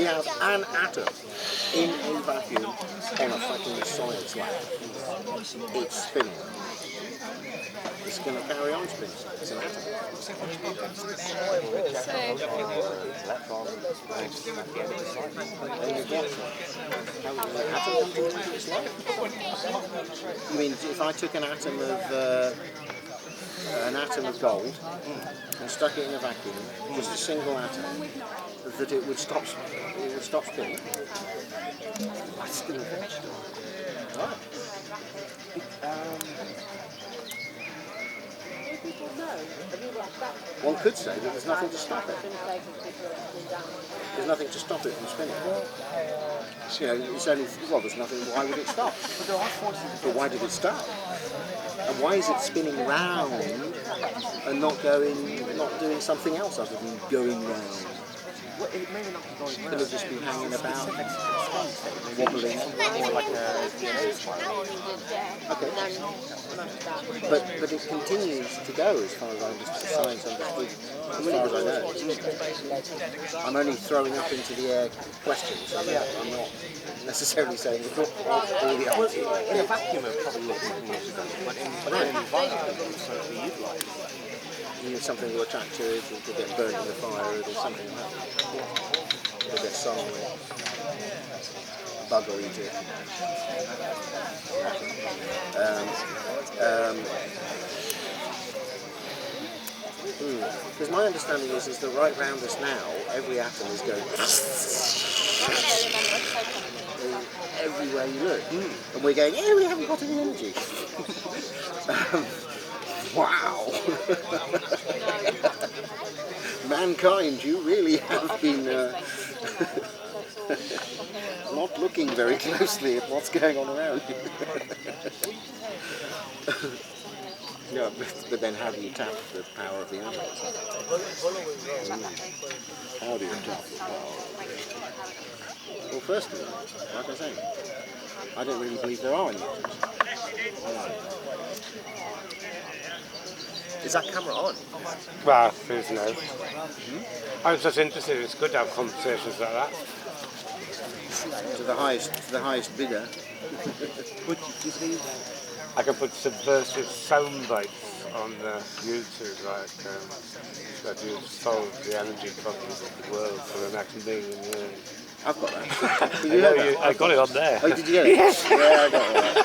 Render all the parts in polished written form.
have an atom in a vacuum on a fucking solid slab. It's spinning. It's going to carry on spinning. It's an atom. You mean if I took an atom of gold and stuck it in a vacuum, just a single atom, that it would stop spinning? That's still a vegetable. Right. One could say that there's nothing to stop it. There's nothing to stop it from spinning. You know, it's only, well, there's nothing, why would it stop? But why did it start? And why is it spinning round and not doing something else other than going round? Well, it may not be going Could have just been hanging about, wobbling. More like a DNA spiral. Okay. But it continues to go as far as I understand, science understood, as far as I know. I'm only throwing up into the air questions, so I'm not necessarily saying all the answers. In a vacuum it probably would be more sustainable, but in an environment it's certainly utilised. You need something to attract to it, or to get burnt in the fire, or something like that. Or get sun on it. Bug will eat it. Because my understanding is that right round us now, every atom is going everywhere you look. And we're going, we haven't got any energy. Wow! Mankind, you really have been not looking very closely at what's going on around you. No, but then how do you tap the power of the atom? How do you tap the power? Well, first of all, like I say, I don't really believe there are any atoms. Is that camera on? Well, there's no. I was just interested. It's good to have conversations like that. To the highest bidder. Would you think? I can put subversive sound bites on YouTube, like that you solve the energy problems of the world for the next million years. I've got that. I got it on there. Oh, did you get it? Yes. Yeah, I got it.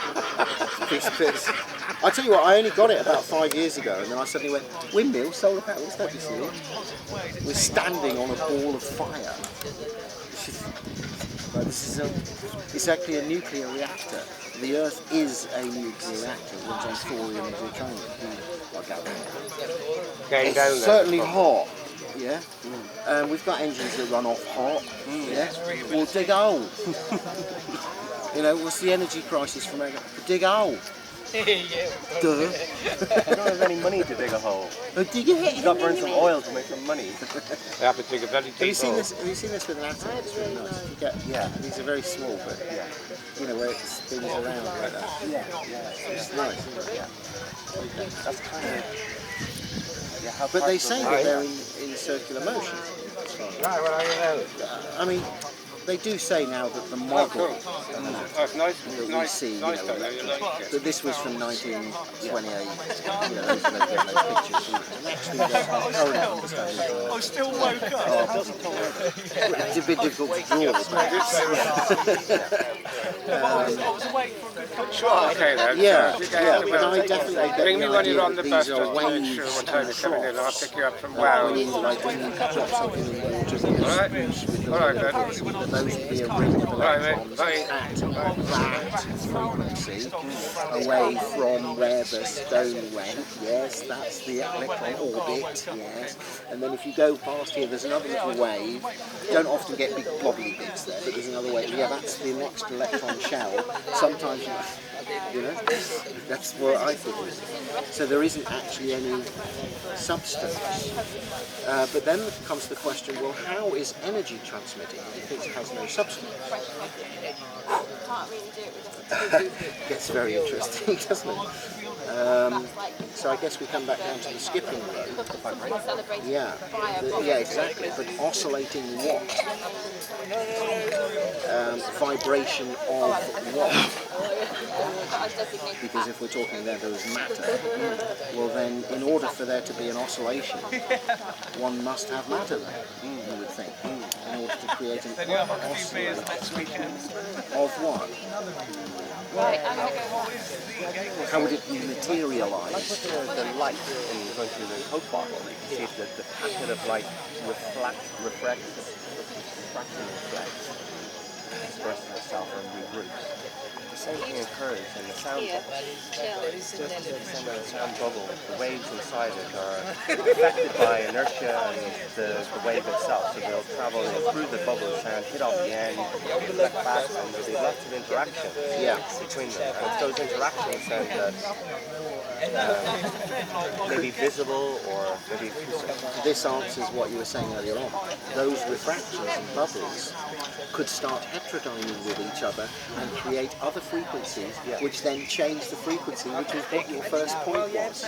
I tell you what, I only got it about 5 years ago, and then I suddenly went, windmill, solar panels, don't be silly. We're standing on a ball of fire. It's actually a nuclear reactor. The Earth is a nuclear reactor. It runs on thorium and plutonium. It's certainly hot. Yeah. We've got engines that run off hot. Yeah. We'll dig a hole. You know, what's the energy crisis from America? Dig a hole. Duh. I don't have any money to dig a hole. Dig a hole. You've got to burn some oil to make some money. They have to dig a very deep hole. Have you seen this with an atom? It's really nice. These are very small, but you know, where it spins around like that. It's nice, isn't it? That's kind of. But they say that they're in circular motion. Right, well, I know. I mean, they do say now that the model Oh, it's nice. that we see, you Nice, know, that this was from 1928. You know, those pictures. And actually, the current understanding. I still woke up. It's a bit difficult to draw. I was awake for a good couple of Okay, then. Yeah, but I definitely get Bring me the when idea you're on the that bus these to are make waves sure what and time you're coming in. I'll troughs. pick you up from When Wales. you like when you drop something in the water, Alright, alright, then. those would be a ring of Alright, mate. electrons Bye. at that frequency away from where the stone went. Yes, that's the electron orbit. Yes, and then if you go past here, there's another little wave. You don't often get big blobbly bits there, but there's another wave. Yeah, that's the next electron shell. Sometimes you know, that's what I think it is. So there isn't actually any substance. But then comes the question, well, how is energy transmitted if it has no substance? Gets very interesting, doesn't it? So I guess we come back down to the skipping rope. Yeah, yeah, exactly. But oscillating what? Vibration of what? Because if we're talking there is matter, well then, in order for there to be an oscillation, one must have matter there, you would think, in order to create an oscillation of what? How would it be materialised? The light in going through the Coke bottle, you see that the packet of light refracts, expresses itself and regroups. The same thing occurs in the sound bubble. Just the same way the sound bubble, the waves inside it are affected by inertia and the wave itself. So they'll travel through the bubble of sound, hit off the end, reflect back, and there'll be lots of interaction between them. And it's those interactions then that may be visible or maybe acoustic. This answers what you were saying earlier on. Those refractions and bubbles could start heterodyning with each other and create other frequencies, which then change the frequency, which is what your first point was.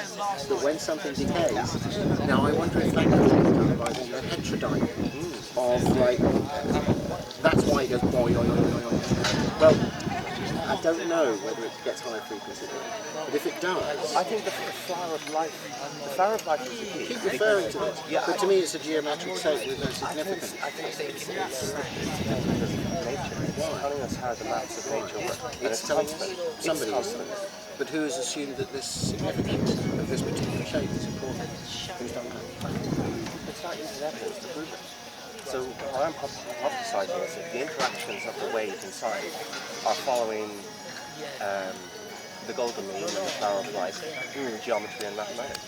That when something decays, now I wonder if that could be done by the heterodyning of like, that's why it goes boy, well, I don't know whether it gets higher frequency, but if it does, I think the flower of life is the key. keep referring to it. But to me, it's a geometric shape with no significance. I think it's nature. It's telling us how the maps of nature work. And It's telling constant. somebody It's is. constant. But who has assumed that this significance of this particular shape is important? Who's done that? It's not using evidence to prove it. So what I'm hypothesizing is that the interactions of the waves inside are following the golden mean and the flower of life, geometry and mathematics.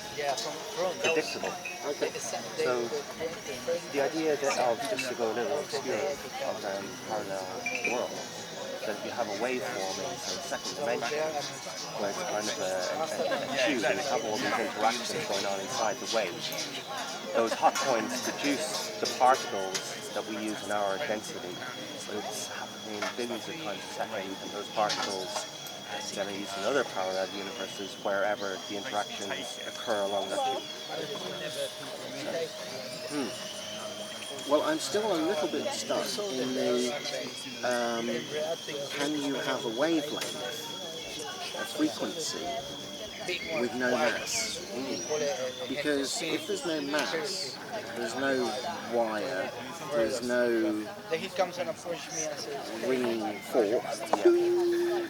Predictable. Okay. So the idea that just to go a little obscure of parallel worlds, that you have a waveform in some second dimension where it's kind of a tube and you have all these interactions going on inside the wave. Those hot points produce the particles that we use in our density. But it's happening billions of times a second, and those particles get used in other parallel universes wherever the interactions occur along that tube. Well, I'm still a little bit stuck in the, can you have a wavelength, a frequency, with no mass? Because if there's no mass, there's no wire, there's no ringing fork,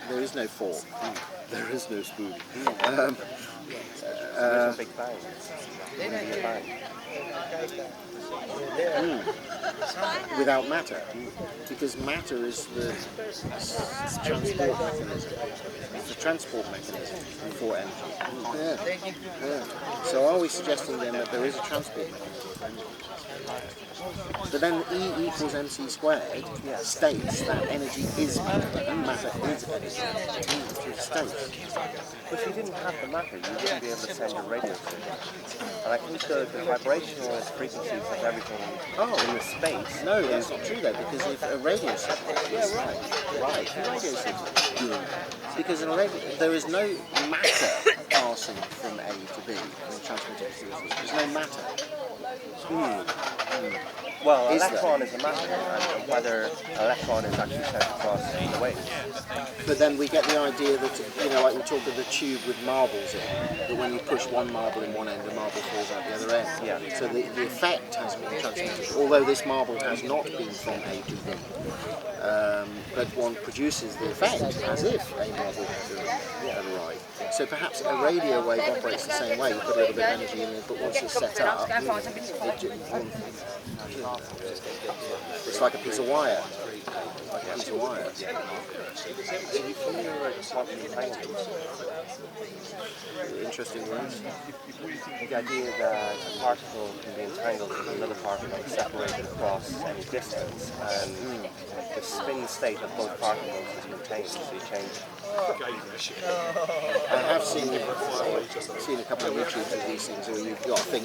there is no fork, there is no spoon. There's a big bang. Big bang. Without matter, because matter is the transport mechanism. It's the transport mechanism for energy. So are we suggesting then that there is a transport mechanism? But then E equals mc squared states that energy is matter and matter is energy. It states. If you didn't have the matter, you wouldn't be able to send a radio signal. And I think the vibrational frequencies of everything in the space... No, that's not true though, because if a radio signal is right, a radio signal, because in a radio, there is no matter passing from A to B and transmitting to C. There's no matter. Well, an electron is a matter, and whether an electron is actually sent across the waves. But then we get the idea that, like we talk of the tube with marbles in, that when you push one marble in one end, the marble falls out the other end. Yeah. So the effect has been transmitted, although this marble has not been from A to B. But one produces the effect as if a marble had arrived. So perhaps a radio wave operates the same way. You put a little bit of energy in it, but once it's set up, it's like a piece of wire. Interesting words. The idea that a particle can be entangled with another particle separated across any distance, and the spin state of both particles is maintained, so you change. I have seen a couple of YouTubes of these things where you've got a thing